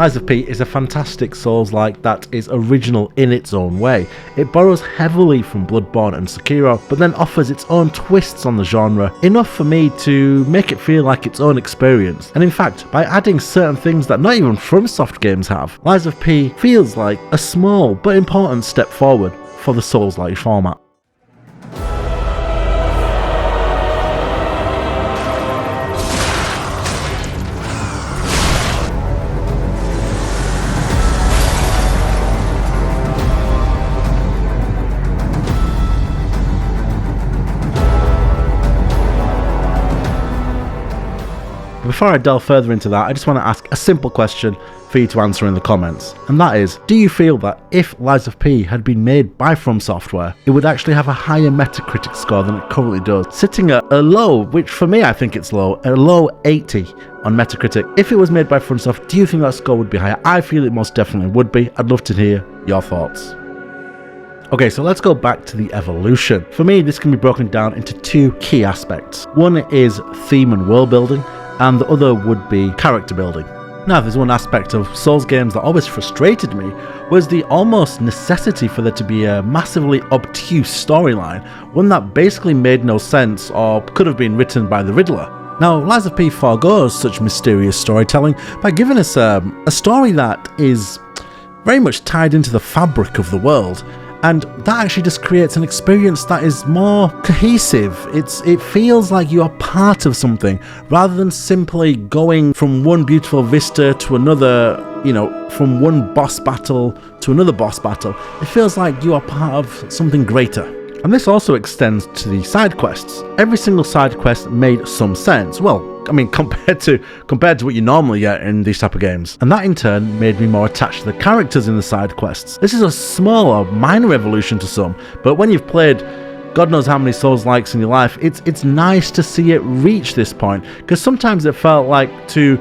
Lies of P is a fantastic Souls-like that is original in its own way. It borrows heavily from Bloodborne and Sekiro, but then offers its own twists on the genre, enough for me to make it feel like its own experience. And in fact, by adding certain things that not even FromSoft games have, Lies of P feels like a small but important step forward for the Souls-like format. Before I delve further into that, I just want to ask a simple question for you to answer in the comments, and that is, do you feel that if Lies of P had been made by From Software, it would actually have a higher Metacritic score than it currently does, sitting at a low, which for me I think it's low, a low 80 on Metacritic. If it was made by FromSoft, do you think that score would be higher? I feel it most definitely would be. I'd love to hear your thoughts. Okay, so let's go back to the evolution. For me, this can be broken down into two key aspects. One is theme and world building, and the other would be character building. Now, there's one aspect of Souls games that always frustrated me, was the almost necessity for there to be a massively obtuse storyline, one that basically made no sense or could have been written by the Riddler. Now, Lies of P forgoes such mysterious storytelling by giving us a story that is very much tied into the fabric of the world, and that actually just creates an experience that is more cohesive. It feels like you are part of something, rather than simply going from one beautiful vista to another, from one boss battle to another boss battle. It feels like you are part of something greater. And this also extends to the side quests. Every single side quest made some sense. Well, I mean, compared to what you normally get in these type of games. And that in turn made me more attached to the characters in the side quests. This is a small or minor evolution to some, but when you've played God knows how many Souls-likes in your life, it's nice to see it reach this point, because sometimes it felt like to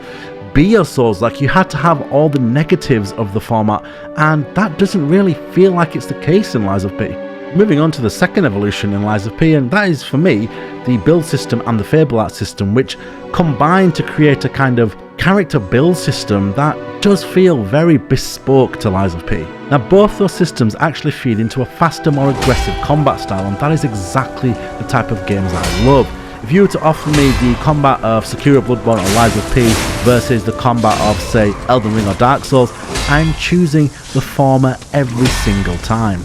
be a Souls-like you had to have all the negatives of the format, and that doesn't really feel like it's the case in Lies of P. Moving on to the second evolution in Lies of P, and that is for me the build system and the Fable Art system, which combine to create a kind of character build system that does feel very bespoke to Lies of P. Now, both those systems actually feed into a faster, more aggressive combat style, and that is exactly the type of games I love. If you were to offer me the combat of Sekiro, Bloodborne or Lies of P versus the combat of, say, Elden Ring or Dark Souls, I'm choosing the former every single time.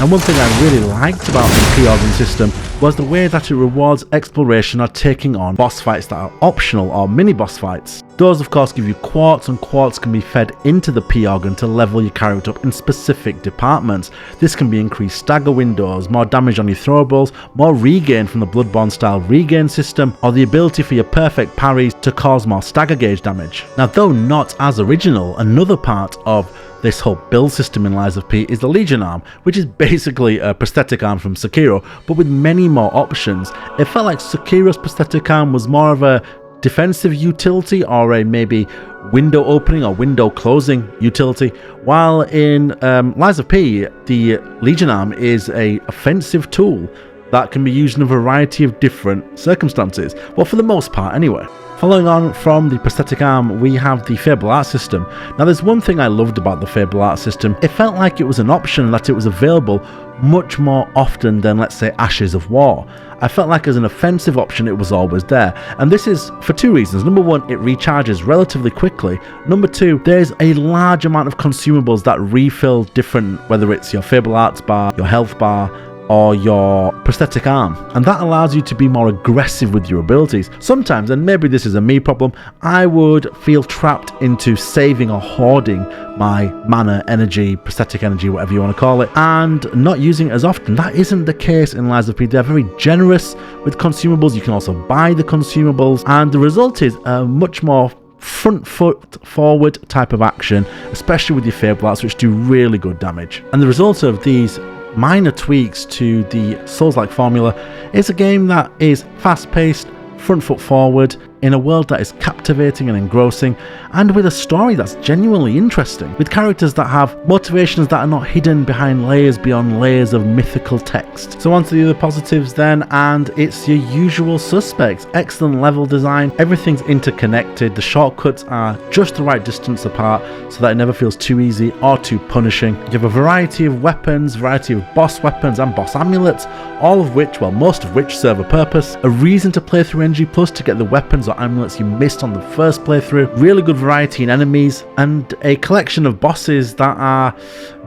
And one thing I really liked about the P-Organ system was the way that it rewards exploration or taking on boss fights that are optional or mini-boss fights. Those of course give you quartz, and quartz can be fed into the P-Organ to level your character up in specific departments. This can be increased stagger windows, more damage on your throwables, more regain from the Bloodborne style regain system, or the ability for your perfect parries to cause more stagger gauge damage. Now, though not as original, another part of this whole build system in Lies of P is the Legion arm, which is basically a prosthetic arm from Sekiro, but with many more options. It felt like Sekiro's prosthetic arm was more of a defensive utility or a maybe window opening or window closing utility, while in Lies of P, the Legion arm is a offensive tool that can be used in a variety of different circumstances, well, for the most part anyway. Following on from the prosthetic arm, we have the Fable Art system. Now, there's one thing I loved about the Fable Art system. It felt like it was an option, that it was available much more often than, let's say, Ashes of War. I felt like as an offensive option it was always there, and this is for two reasons. Number one, it recharges relatively quickly. Number two, there's a large amount of consumables that refill different, whether it's your Fable Arts bar, your health bar, or your prosthetic arm, and that allows you to be more aggressive with your abilities. Sometimes, and maybe this is a me problem, I would feel trapped into saving or hoarding my mana, energy, prosthetic energy, whatever you want to call it, and not using it as often. That isn't the case in Lies of P. They're very generous with consumables. You can also buy the consumables, and the result is a much more front foot forward type of action, especially with your Fable Arts, which do really good damage. And the result of these minor tweaks to the Souls-like formula is a game that is fast-paced, front foot forward, in a world that is captivating and engrossing, and with a story that's genuinely interesting, with characters that have motivations that are not hidden behind layers beyond layers of mythical text. So on to the other positives then, and it's your usual suspects. Excellent level design, everything's interconnected, the shortcuts are just the right distance apart so that it never feels too easy or too punishing. You have a variety of weapons, variety of boss weapons and boss amulets, all of which, well, most of which serve a purpose, a reason to play through NG Plus to get the weapons or amulets you missed on the first playthrough, really good variety in enemies, and a collection of bosses that are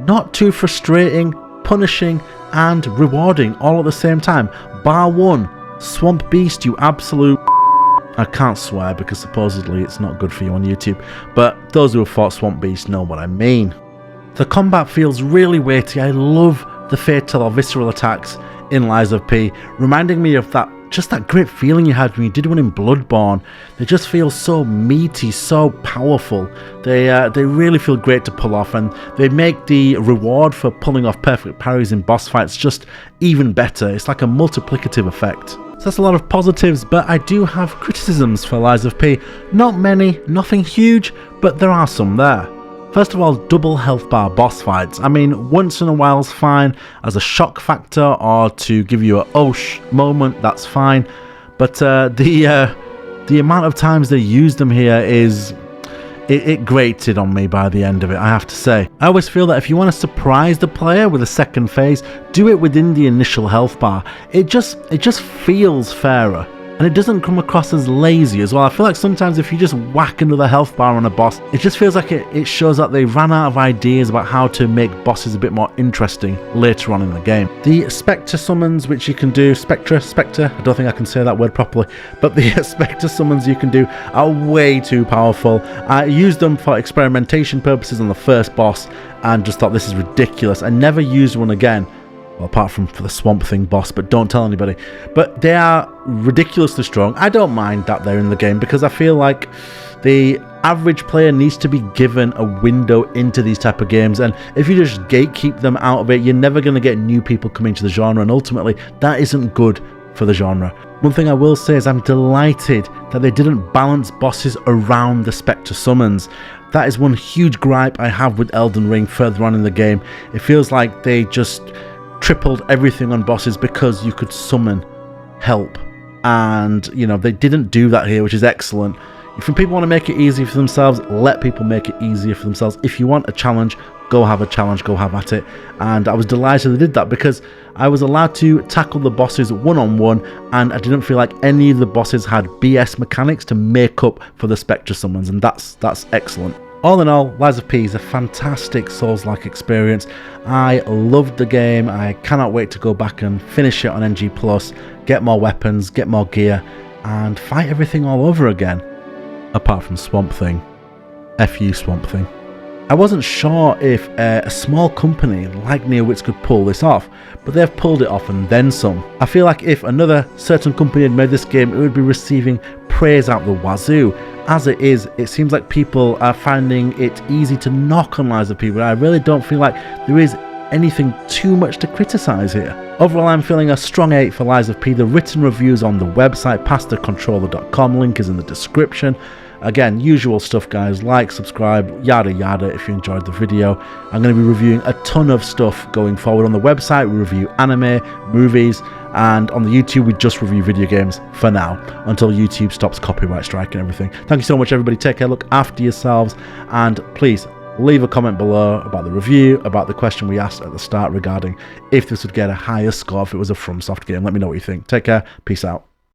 not too frustrating, punishing and rewarding all at the same time. Bar one, Swamp Beast, you absolute... I can't swear because supposedly it's not good for you on YouTube, but those who have fought Swamp Beast know what I mean. The combat feels really weighty. I love the fatal or visceral attacks in Lies of P, reminding me of that great feeling you had when you did one in Bloodborne. They just feel so meaty, so powerful. They really feel great to pull off, and they make the reward for pulling off perfect parries in boss fights just even better. It's like a multiplicative effect. So that's a lot of positives, but I do have criticisms for Lies of P. Not many, nothing huge, but there are some there. First of all, double health bar boss fights. I mean, once in a while's fine as a shock factor or to give you a oh sh moment, that's fine. But the amount of times they use them here is... It grated on me by the end of it, I have to say. I always feel that if you want to surprise the player with a second phase, do it within the initial health bar. It just feels fairer. And it doesn't come across as lazy as well. I feel like sometimes if you just whack another health bar on a boss, it just feels like it shows that they ran out of ideas about how to make bosses a bit more interesting later on in the game. The Spectre summons, which you can do, Spectre, I don't think I can say that word properly, but the Spectre summons you can do are way too powerful. I used them for experimentation purposes on the first boss and just thought this is ridiculous. I never used one again. Well, apart from for the Swamp Thing boss, but don't tell anybody. But they are ridiculously strong. I don't mind that they're in the game because I feel like the average player needs to be given a window into these type of games, and if you just gatekeep them out of it, you're never going to get new people coming to the genre, and ultimately that isn't good for the genre. One thing I will say is I'm delighted that they didn't balance bosses around the Spectre summons. That is one huge gripe I have with Elden Ring further on in the game. It feels like they just tripled everything on bosses because you could summon help, and you know, they didn't do that here, which is excellent. If people want to make it easy for themselves, let people make it easier for themselves. If you want a challenge, go have a challenge, go have at it. And I was delighted they did that because I was allowed to tackle the bosses one-on-one, and I didn't feel like any of the bosses had BS mechanics to make up for the Spectre summons, and that's excellent. All in all, Lies of P is a fantastic Souls-like experience. I loved the game. I cannot wait to go back and finish it on NG+, get more weapons, get more gear, and fight everything all over again. Apart from Swamp Thing. F you, Swamp Thing. I wasn't sure if a small company like Neowitz could pull this off, but they've pulled it off and then some. I feel like if another certain company had made this game, it would be receiving praise out the wazoo. As it is, it seems like people are finding it easy to knock on Lies of P, but I really don't feel like there is anything too much to criticise here. Overall, I'm feeling a strong 8 for Lies of P. The written reviews on the website, pastorcontroller.com, link is in the description. Again, usual stuff guys, like, subscribe, yada yada if you enjoyed the video. I'm going to be reviewing a ton of stuff going forward. On the website we review anime, movies, and on the YouTube we just review video games for now, until YouTube stops copyright striking everything. Thank you so much everybody, take care, look after yourselves, and please leave a comment below about the review, about the question we asked at the start regarding if this would get a higher score if it was a FromSoft game. Let me know what you think. Take care, peace out.